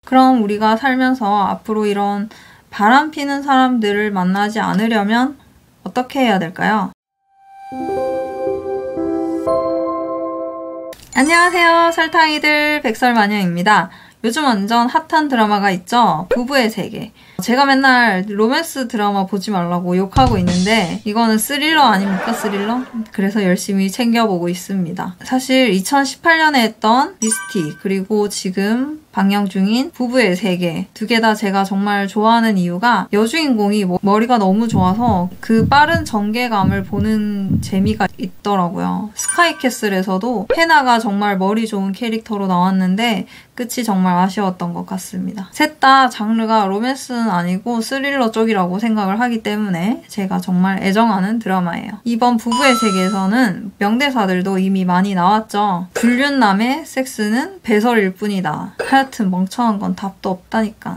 그럼 우리가 살면서 앞으로 이런 바람 피는 사람들을 만나지 않으려면 어떻게 해야 될까요? 안녕하세요, 설탕이들 백설마녀입니다. 요즘 완전 핫한 드라마가 있죠? 부부의 세계. 제가 맨날 로맨스 드라마 보지 말라고 욕하고 있는데 이거는 스릴러 아닙니까? 스릴러? 그래서 열심히 챙겨보고 있습니다. 사실 2018년에 했던 미스티, 그리고 지금 방영 중인 부부의 세계, 두 개 다 제가 정말 좋아하는 이유가 여주인공이 머리가 너무 좋아서 그 빠른 전개감을 보는 재미가 있더라고요. 스카이캐슬에서도 헤나가 정말 머리 좋은 캐릭터로 나왔는데 끝이 정말 아쉬웠던 것 같습니다. 셋 다 장르가 로맨스는 아니고 스릴러 쪽이라고 생각을 하기 때문에 제가 정말 애정하는 드라마예요. 이번 부부의 세계에서는 명대사들도 이미 많이 나왔죠. 불륜남의 섹스는 배설일 뿐이다. 하여튼 멍청한 건 답도 없다니까.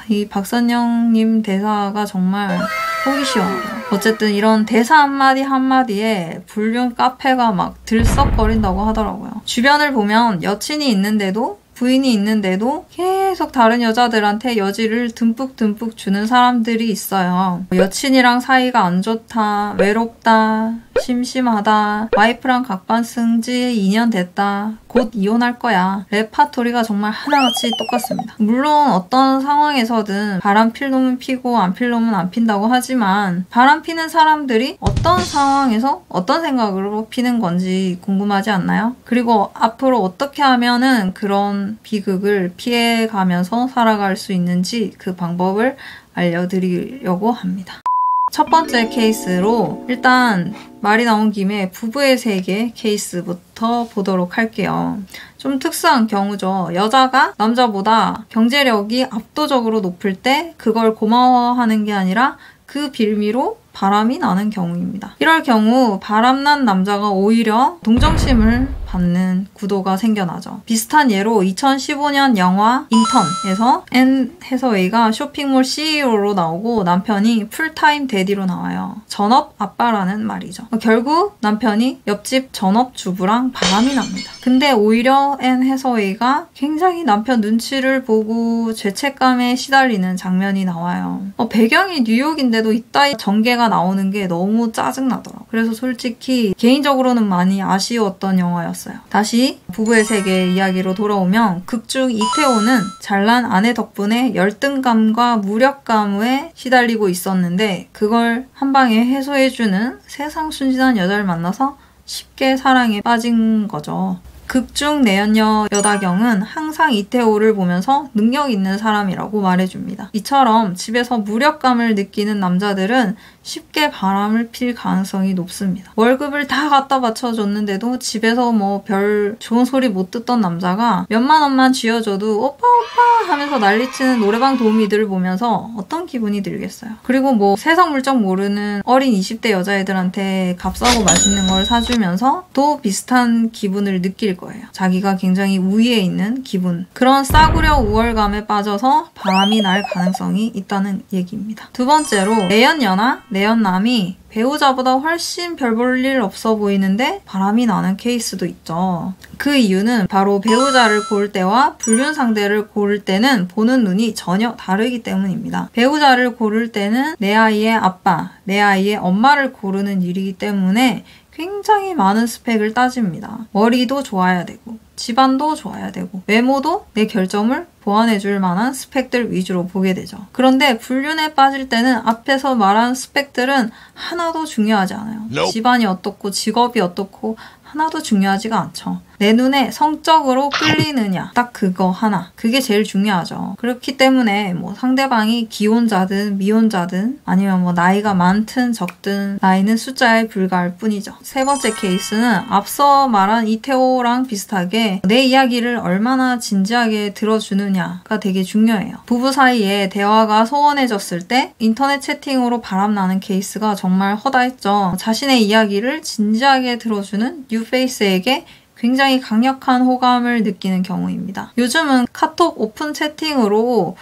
이 박선영님 대사가 정말 보기 시원해요. 어쨌든 이런 대사 한마디 한마디에 불륜 카페가 막 들썩거린다고 하더라고요. 주변을 보면 여친이 있는데도 부인이 있는데도 계속 다른 여자들한테 여지를 듬뿍 주는 사람들이 있어요. 여친이랑 사이가 안 좋다, 외롭다, 심심하다, 와이프랑 각반승지 2년 됐다, 곧 이혼할 거야. 레파토리가 정말 하나같이 똑같습니다. 물론 어떤 상황에서든 바람 필 놈은 피고 안 필 놈은 안 핀다고 하지만 바람 피는 사람들이 어떤 상황에서 어떤 생각으로 피는 건지 궁금하지 않나요? 그리고 앞으로 어떻게 하면은 그런 비극을 피해가면서 살아갈 수 있는지 그 방법을 알려드리려고 합니다. 첫 번째 케이스로 일단 말이 나온 김에 부부의 세계 케이스부터 보도록 할게요. 좀 특수한 경우죠. 여자가 남자보다 경제력이 압도적으로 높을 때 그걸 고마워하는 게 아니라 그 빌미로 바람이 나는 경우입니다. 이럴 경우 바람난 남자가 오히려 동정심을 받는 구도가 생겨나죠. 비슷한 예로 2015년 영화 인턴에서 앤 해서웨이가 쇼핑몰 CEO로 나오고 남편이 풀타임 데디로 나와요. 전업 아빠라는 말이죠. 결국 남편이 옆집 전업주부랑 바람이 납니다. 근데 오히려 앤 해서웨이가 굉장히 남편 눈치를 보고 죄책감에 시달리는 장면이 나와요. 배경이 뉴욕인데도 이따위 전개가 나오는 게 너무 짜증나더라고요. 그래서 솔직히 개인적으로는 많이 아쉬웠던 영화였어요. 다시 부부의 세계 이야기로 돌아오면 극중 이태호는 잘난 아내 덕분에 열등감과 무력감에 시달리고 있었는데 그걸 한 방에 해소해주는 세상 순진한 여자를 만나서 쉽게 사랑에 빠진 거죠. 극중 내연녀 여다경은 항상 이태호를 보면서 능력 있는 사람이라고 말해줍니다. 이처럼 집에서 무력감을 느끼는 남자들은 쉽게 바람을 필 가능성이 높습니다. 월급을 다 갖다 바쳐줬는데도 집에서 별 좋은 소리 못 듣던 남자가 몇만 원만 쥐어줘도 오빠 하면서 난리치는 노래방 도우미들을 보면서 어떤 기분이 들겠어요. 그리고 세상 물정 모르는 어린 20대 여자애들한테 값싸고 맛있는 걸 사주면서 또 비슷한 기분을 느낄 거예요. 자기가 굉장히 우위에 있는 기분. 그런 싸구려 우월감에 빠져서 바람이 날 가능성이 있다는 얘기입니다. 두 번째로 내연녀나 내연남이 배우자보다 훨씬 별 볼 일 없어 보이는데 바람이 나는 케이스도 있죠. 그 이유는 바로 배우자를 고를 때와 불륜 상대를 고를 때는 보는 눈이 전혀 다르기 때문입니다. 배우자를 고를 때는 내 아이의 아빠, 내 아이의 엄마를 고르는 일이기 때문에 굉장히 많은 스펙을 따집니다. 머리도 좋아야 되고 집안도 좋아야 되고 외모도 내 결점을 보완해줄 만한 스펙들 위주로 보게 되죠. 그런데 불륜에 빠질 때는 앞에서 말한 스펙들은 하나도 중요하지 않아요. 집안이 어떻고 직업이 어떻고 하나도 중요하지가 않죠. 내 눈에 성적으로 끌리느냐, 딱 그거 하나. 그게 제일 중요하죠. 그렇기 때문에 상대방이 기혼자든 미혼자든 아니면 나이가 많든 적든 나이는 숫자에 불과할 뿐이죠. 세 번째 케이스는 앞서 말한 이태호랑 비슷하게 내 이야기를 얼마나 진지하게 들어주느냐가 되게 중요해요. 부부 사이에 대화가 소원해졌을 때 인터넷 채팅으로 바람나는 케이스가 정말 허다했죠. 자신의 이야기를 진지하게 들어주는 뉴페이스에게 굉장히 강력한 호감을 느끼는 경우입니다. 요즘은 카톡 오픈 채팅으로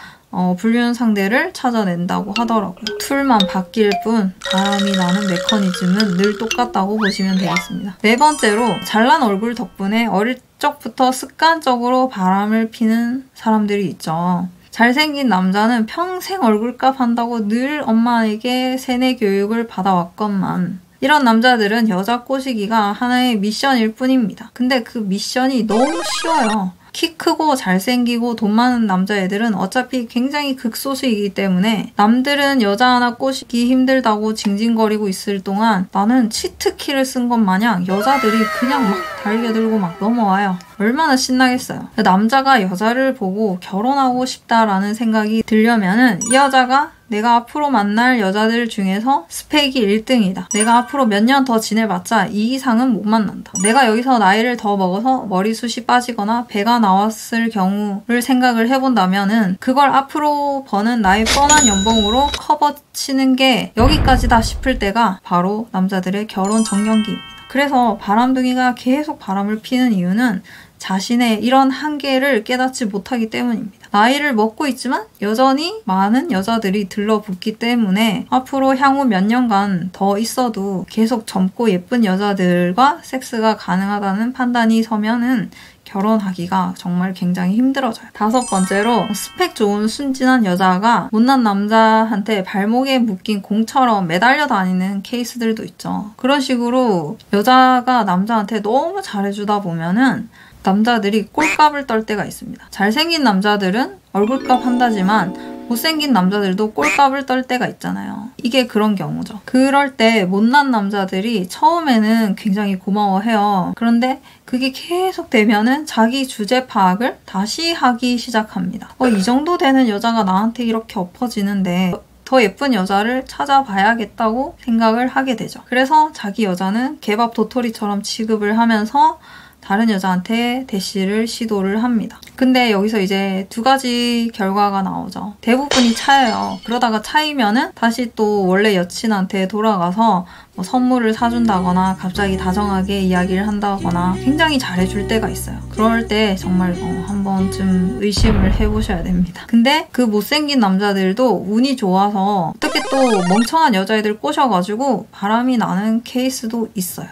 불륜 상대를 찾아낸다고 하더라고요. 툴만 바뀔 뿐 바람이 나는 메커니즘은 늘 똑같다고 보시면 되겠습니다. 네 번째로 잘난 얼굴 덕분에 어릴 적부터 습관적으로 바람을 피는 사람들이 있죠. 잘생긴 남자는 평생 얼굴값 한다고 늘 엄마에게 세뇌 교육을 받아왔건만 이런 남자들은 여자 꼬시기가 하나의 미션일 뿐입니다. 근데 그 미션이 너무 쉬워요. 키 크고 잘생기고 돈 많은 남자애들은 어차피 굉장히 극소수이기 때문에 남들은 여자 하나 꼬시기 힘들다고 징징거리고 있을 동안 나는 치트키를 쓴 것 마냥 여자들이 그냥 막 달겨들고 막 넘어와요. 얼마나 신나겠어요. 남자가 여자를 보고 결혼하고 싶다라는 생각이 들려면은 이 여자가 내가 앞으로 만날 여자들 중에서 스펙이 1등이다. 내가 앞으로 몇 년 더 지내봤자 이 이상은 못 만난다. 내가 여기서 나이를 더 먹어서 머리숱이 빠지거나 배가 나왔을 경우를 생각을 해본다면은 그걸 앞으로 버는 나의 뻔한 연봉으로 커버치는 게 여기까지다 싶을 때가 바로 남자들의 결혼 정년기입니다. 그래서 바람둥이가 계속 바람을 피는 이유는 자신의 이런 한계를 깨닫지 못하기 때문입니다. 나이를 먹고 있지만 여전히 많은 여자들이 들러붙기 때문에 앞으로 향후 몇 년간 더 있어도 계속 젊고 예쁜 여자들과 섹스가 가능하다는 판단이 서면은 결혼하기가 정말 굉장히 힘들어져요. 다섯 번째로 스펙 좋은 순진한 여자가 못난 남자한테 발목에 묶인 공처럼 매달려 다니는 케이스들도 있죠. 그런 식으로 여자가 남자한테 너무 잘해주다 보면은 남자들이 꼴값을 떨 때가 있습니다. 잘생긴 남자들은 얼굴값 한다지만 못생긴 남자들도 꼴값을 떨 때가 있잖아요. 이게 그런 경우죠. 그럴 때 못난 남자들이 처음에는 굉장히 고마워해요. 그런데 그게 계속 되면은 자기 주제 파악을 다시 하기 시작합니다. 이 정도 되는 여자가 나한테 이렇게 엎어지는데 더 예쁜 여자를 찾아봐야겠다고 생각을 하게 되죠. 그래서 자기 여자는 개밥 도토리처럼 취급을 하면서 다른 여자한테 대시를 시도를 합니다. 근데 여기서 이제 두 가지 결과가 나오죠. 대부분이 차여요. 그러다가 차이면은 다시 또 원래 여친한테 돌아가서 뭐 선물을 사준다거나 갑자기 다정하게 이야기를 한다거나 굉장히 잘해줄 때가 있어요. 그럴 때 정말 한 번쯤 의심을 해보셔야 됩니다. 근데 그 못생긴 남자들도 운이 좋아서 어떻게 또 멍청한 여자애들 꼬셔가지고 바람이 나는 케이스도 있어요.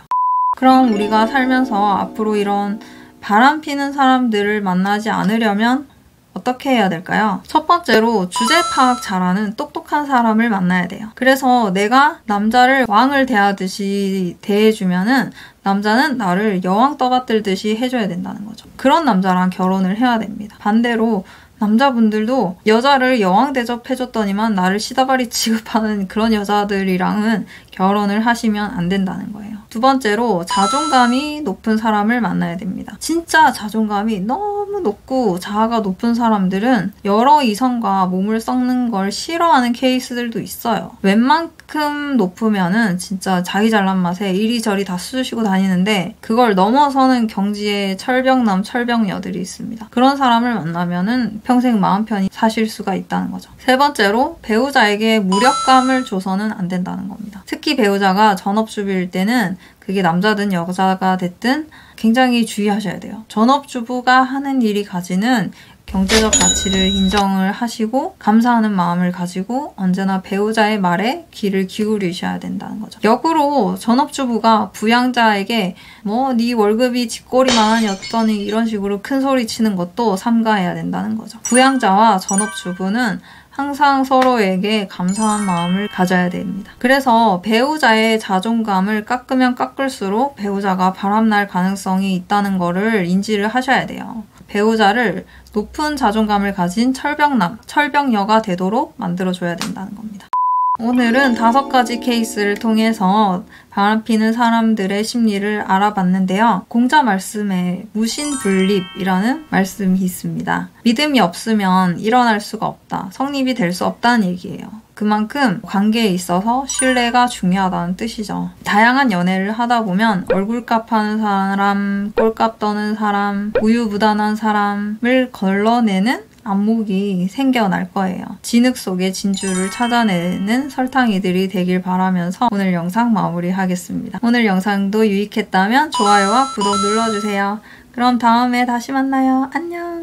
그럼 우리가 살면서 앞으로 이런 바람 피는 사람들을 만나지 않으려면 어떻게 해야 될까요? 첫 번째로 주제 파악 잘하는 똑똑한 사람을 만나야 돼요. 그래서 내가 남자를 왕을 대하듯이 대해주면은 남자는 나를 여왕 떠받들듯이 해줘야 된다는 거죠. 그런 남자랑 결혼을 해야 됩니다. 반대로 남자분들도 여자를 여왕 대접해줬더니만 나를 시다바리 취급하는 그런 여자들이랑은 결혼을 하시면 안 된다는 거예요. 두 번째로 자존감이 높은 사람을 만나야 됩니다. 진짜 자존감이 너무 높고 자아가 높은 사람들은 여러 이성과 몸을 썩는 걸 싫어하는 케이스들도 있어요. 웬만큼 높으면은 진짜 자기 잘난 맛에 이리저리 다 쑤시고 다니는데 그걸 넘어서는 경지에 철벽남 철벽녀들이 있습니다. 그런 사람을 만나면은 평생 마음 편히 사실 수가 있다는 거죠. 세 번째로 배우자에게 무력감을 줘서는 안 된다는 겁니다. 특히 배우자가 전업주부일 때는 그게 남자든 여자가 됐든 굉장히 주의하셔야 돼요. 전업주부가 하는 일이 가지는 경제적 가치를 인정을 하시고 감사하는 마음을 가지고 언제나 배우자의 말에 귀를 기울이셔야 된다는 거죠. 역으로 전업주부가 부양자에게 네 월급이 쥐꼬리만한 였더니 이런 식으로 큰 소리 치는 것도 삼가해야 된다는 거죠. 부양자와 전업주부는 항상 서로에게 감사한 마음을 가져야 됩니다. 그래서 배우자의 자존감을 깎으면 깎을수록 배우자가 바람날 가능성이 있다는 거를 인지를 하셔야 돼요. 배우자를 높은 자존감을 가진 철벽남, 철벽녀가 되도록 만들어줘야 된다는 겁니다. 오늘은 5가지 케이스를 통해서 바람피는 사람들의 심리를 알아봤는데요. 공자 말씀에 무신분립이라는 말씀이 있습니다. 믿음이 없으면 일어날 수가 없다. 성립이 될 수 없다는 얘기예요. 그만큼 관계에 있어서 신뢰가 중요하다는 뜻이죠. 다양한 연애를 하다 보면 얼굴값 하는 사람, 꼴값 떠는 사람, 우유부단한 사람을 걸러내는 안목이 생겨날 거예요. 진흙 속의 진주를 찾아내는 설탕이들이 되길 바라면서 오늘 영상 마무리하겠습니다. 오늘 영상도 유익했다면 좋아요와 구독 눌러주세요. 그럼 다음에 다시 만나요. 안녕!